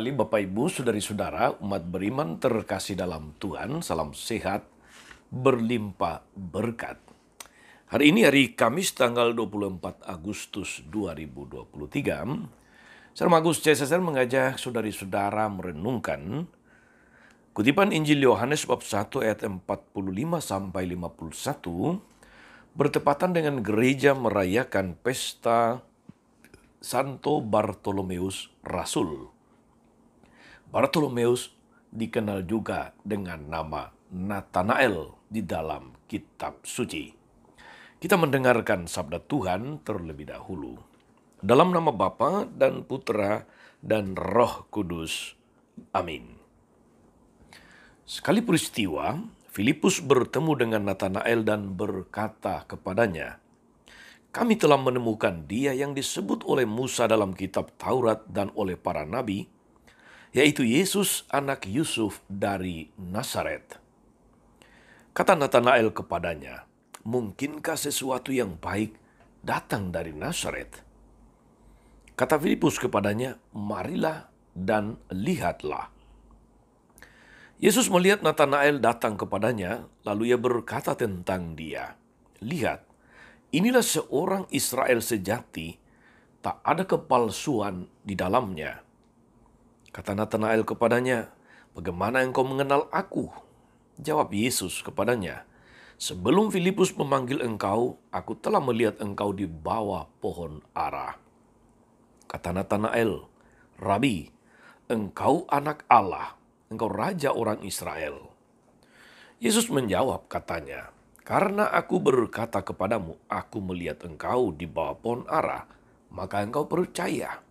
kembali Bapak Ibu, saudari-saudara, umat beriman terkasih dalam Tuhan, salam sehat, berlimpah berkat. Hari ini hari Kamis tanggal 24 Agustus 2023, Saudara Agus CSSR mengajak saudari-saudara merenungkan kutipan Injil Yohanes bab 1 ayat 45 sampai 51, bertepatan dengan gereja merayakan pesta Santo Bartolomeus Rasul. Bartolomeus dikenal juga dengan nama Nathanael di dalam kitab suci. Kita mendengarkan sabda Tuhan terlebih dahulu. Dalam nama Bapa dan Putra dan Roh Kudus. Amin. Sekali peristiwa, Filipus bertemu dengan Nathanael dan berkata kepadanya, "Kami telah menemukan dia yang disebut oleh Musa dalam kitab Taurat dan oleh para nabi, yaitu Yesus anak Yusuf dari Nazaret." Kata Nathanael kepadanya, "Mungkinkah sesuatu yang baik datang dari Nazaret?" Kata Filipus kepadanya, "Marilah dan lihatlah." Yesus melihat Nathanael datang kepadanya, lalu ia berkata tentang dia, "Lihat, inilah seorang Israel sejati, tak ada kepalsuan di dalamnya." Kata Nathanael kepadanya, "Bagaimana engkau mengenal aku?" Jawab Yesus kepadanya, "Sebelum Filipus memanggil engkau, aku telah melihat engkau di bawah pohon ara." Kata Nathanael, "Rabi, engkau anak Allah, engkau raja orang Israel." Yesus menjawab katanya, "Karena aku berkata kepadamu, aku melihat engkau di bawah pohon ara, maka engkau percaya.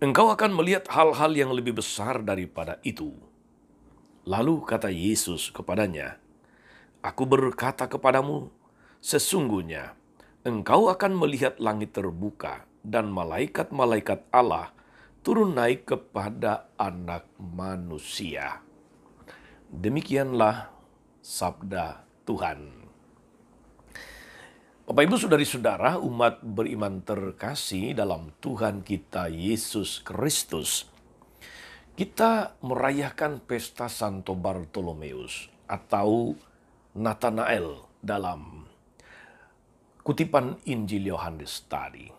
Engkau akan melihat hal-hal yang lebih besar daripada itu." Lalu kata Yesus kepadanya, "Aku berkata kepadamu, sesungguhnya engkau akan melihat langit terbuka dan malaikat-malaikat Allah turun naik kepada Anak Manusia." Demikianlah sabda Tuhan. Bapak Ibu saudari-saudara, umat beriman terkasih dalam Tuhan kita Yesus Kristus, kita merayakan pesta Santo Bartolomeus atau Nathanael dalam kutipan Injil Yohanes tadi.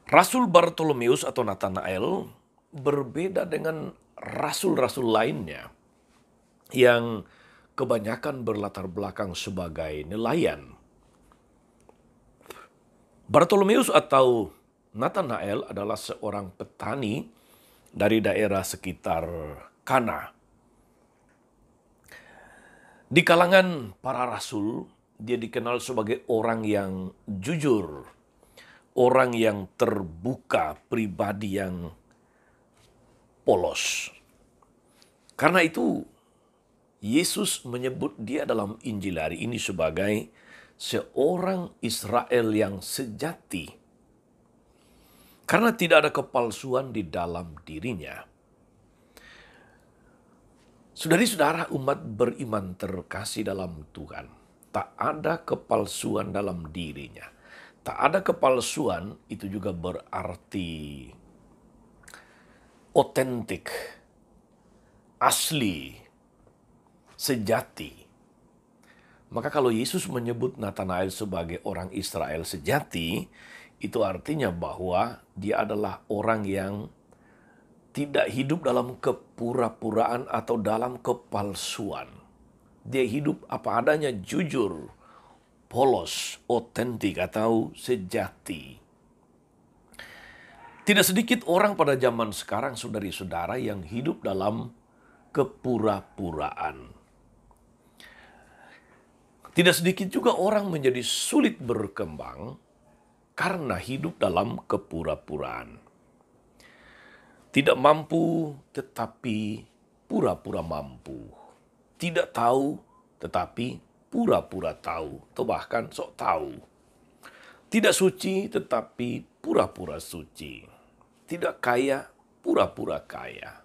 Rasul Bartolomeus atau Nathanael berbeda dengan rasul-rasul lainnya yang kebanyakan berlatar belakang sebagai nelayan. Bartolomeus atau Nathanael adalah seorang petani dari daerah sekitar Kana. Di kalangan para rasul, dia dikenal sebagai orang yang jujur, orang yang terbuka, pribadi yang polos. Karena itu, Yesus menyebut dia dalam Injil hari ini sebagai seorang Israel yang sejati. Karena tidak ada kepalsuan di dalam dirinya. Saudari-saudara, umat beriman terkasih dalam Tuhan, tak ada kepalsuan dalam dirinya. Tak ada kepalsuan itu juga berarti otentik, asli, sejati. Maka kalau Yesus menyebut Nathanael sebagai orang Israel sejati, itu artinya bahwa dia adalah orang yang tidak hidup dalam kepura-puraan atau dalam kepalsuan. Dia hidup apa adanya, jujur, polos, otentik atau sejati. Tidak sedikit orang pada zaman sekarang, saudari-saudara, yang hidup dalam kepura-puraan. Tidak sedikit juga orang menjadi sulit berkembang karena hidup dalam kepura-puraan. Tidak mampu tetapi pura-pura mampu. Tidak tahu tetapi pura-pura tahu, atau bahkan sok tahu. Tidak suci tetapi pura-pura suci. Tidak kaya, pura-pura kaya.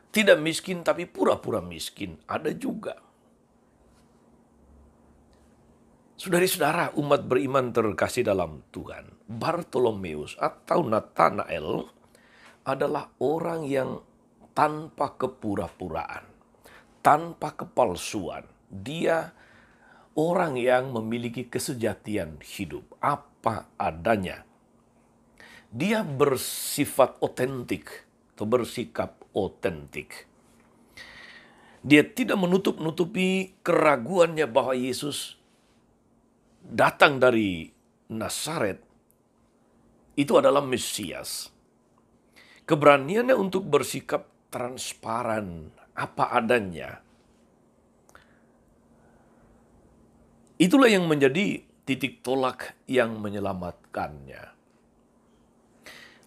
Tidak miskin tapi pura-pura miskin, ada juga. Saudari-saudara, umat beriman terkasih dalam Tuhan, Bartolomeus atau Nathanael adalah orang yang tanpa kepura-puraan, tanpa kepalsuan. Dia orang yang memiliki kesejatian hidup, apa adanya. Dia bersifat otentik atau bersikap otentik. Dia tidak menutup-nutupi keraguannya bahwa Yesus datang dari Nazaret itu adalah Mesias. Keberaniannya untuk bersikap transparan apa adanya. Itulah yang menjadi titik tolak yang menyelamatkannya.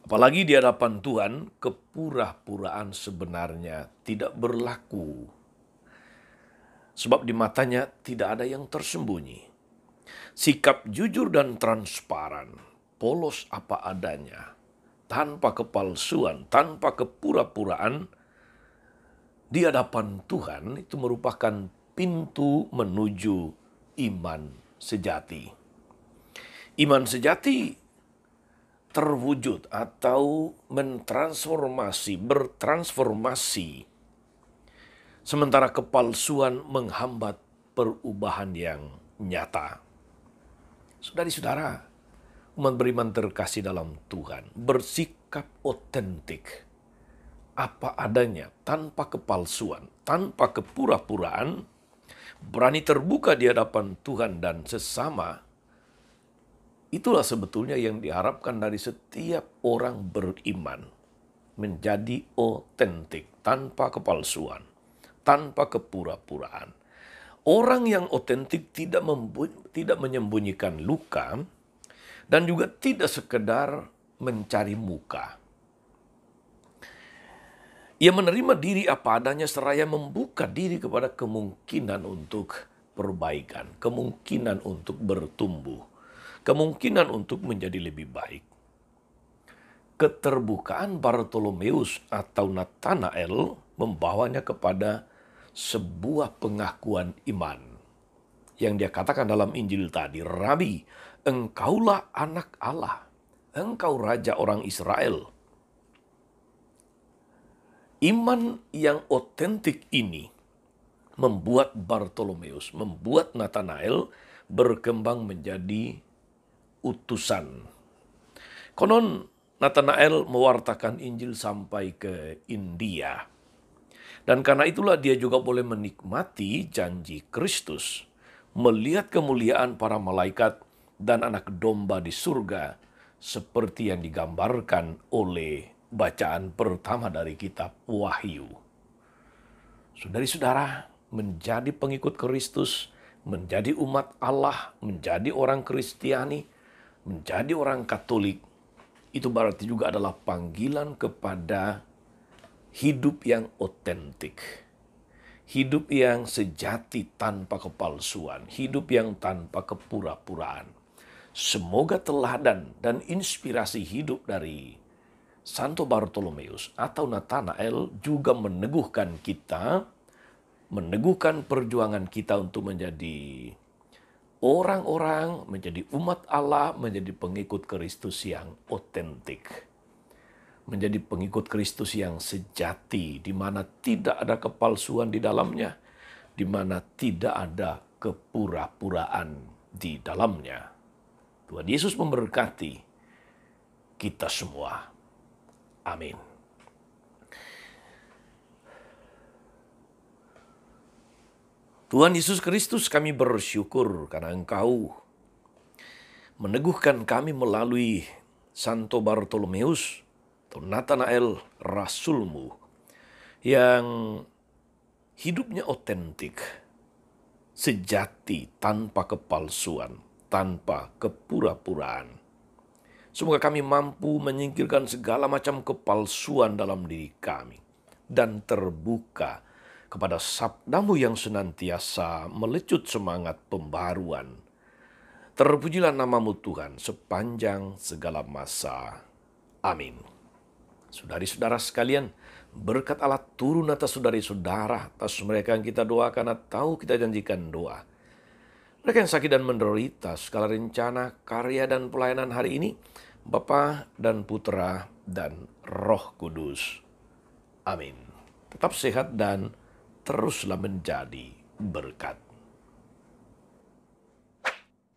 Apalagi di hadapan Tuhan, kepura-puraan sebenarnya tidak berlaku. Sebab di matanya tidak ada yang tersembunyi. Sikap jujur dan transparan, polos apa adanya, tanpa kepalsuan, tanpa kepura-puraan, di hadapan Tuhan itu merupakan pintu menuju iman sejati. Iman sejati terwujud atau bertransformasi, sementara kepalsuan menghambat perubahan yang nyata. Saudari-saudara, umat beriman terkasih dalam Tuhan, bersikap otentik, apa adanya, tanpa kepalsuan, tanpa kepura-puraan, berani terbuka di hadapan Tuhan dan sesama. Itulah sebetulnya yang diharapkan dari setiap orang beriman, menjadi otentik, tanpa kepalsuan, tanpa kepura-puraan. Orang yang otentik tidak menyembunyikan luka dan juga tidak sekedar mencari muka. Ia menerima diri apa adanya seraya membuka diri kepada kemungkinan untuk perbaikan, kemungkinan untuk bertumbuh, kemungkinan untuk menjadi lebih baik. Keterbukaan Bartolomeus atau Nathanael membawanya kepada sebuah pengakuan iman. Yang dia katakan dalam Injil tadi, "Rabi, engkaulah anak Allah, engkau raja orang Israel." Iman yang otentik ini membuat Bartolomeus, membuat Nathanael berkembang menjadi utusan. Konon Nathanael mewartakan Injil sampai ke India. Dan karena itulah dia juga boleh menikmati janji Kristus, melihat kemuliaan para malaikat dan anak domba di surga, seperti yang digambarkan oleh bacaan pertama dari kitab Wahyu. Saudari-saudara, menjadi pengikut Kristus, menjadi umat Allah, menjadi orang Kristiani, menjadi orang Katolik, itu berarti juga adalah panggilan kepada hidup yang otentik, hidup yang sejati tanpa kepalsuan, hidup yang tanpa kepura-puraan. Semoga teladan dan inspirasi hidup dari Santo Bartolomeus atau Nathanael juga meneguhkan kita, meneguhkan perjuangan kita untuk menjadi orang-orang, menjadi umat Allah, menjadi pengikut Kristus yang otentik. Menjadi pengikut Kristus yang sejati, di mana tidak ada kepalsuan di dalamnya, di mana tidak ada kepura-puraan di dalamnya. Tuhan Yesus memberkati kita semua. Amin. Tuhan Yesus Kristus, kami bersyukur karena Engkau meneguhkan kami melalui Santo Bartolomeus, Nathanael, rasulmu, yang hidupnya otentik, sejati, tanpa kepalsuan, tanpa kepura-puraan. Semoga kami mampu menyingkirkan segala macam kepalsuan dalam diri kami dan terbuka kepada sabdamu yang senantiasa melecut semangat pembaruan. Terpujilah namamu Tuhan sepanjang segala masa. Amin. Saudari-saudara sekalian, berkat Allah turun atas saudari-saudara, atas mereka yang kita doakan atau kita janjikan doa. Mereka yang sakit dan menderita, segala rencana, karya, dan pelayanan hari ini, Bapa dan Putra dan Roh Kudus. Amin. Tetap sehat dan teruslah menjadi berkat.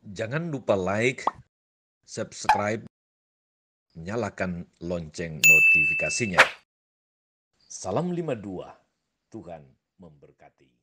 Jangan lupa like, subscribe, nyalakan lonceng notifikasinya. Salam 52, Tuhan memberkati.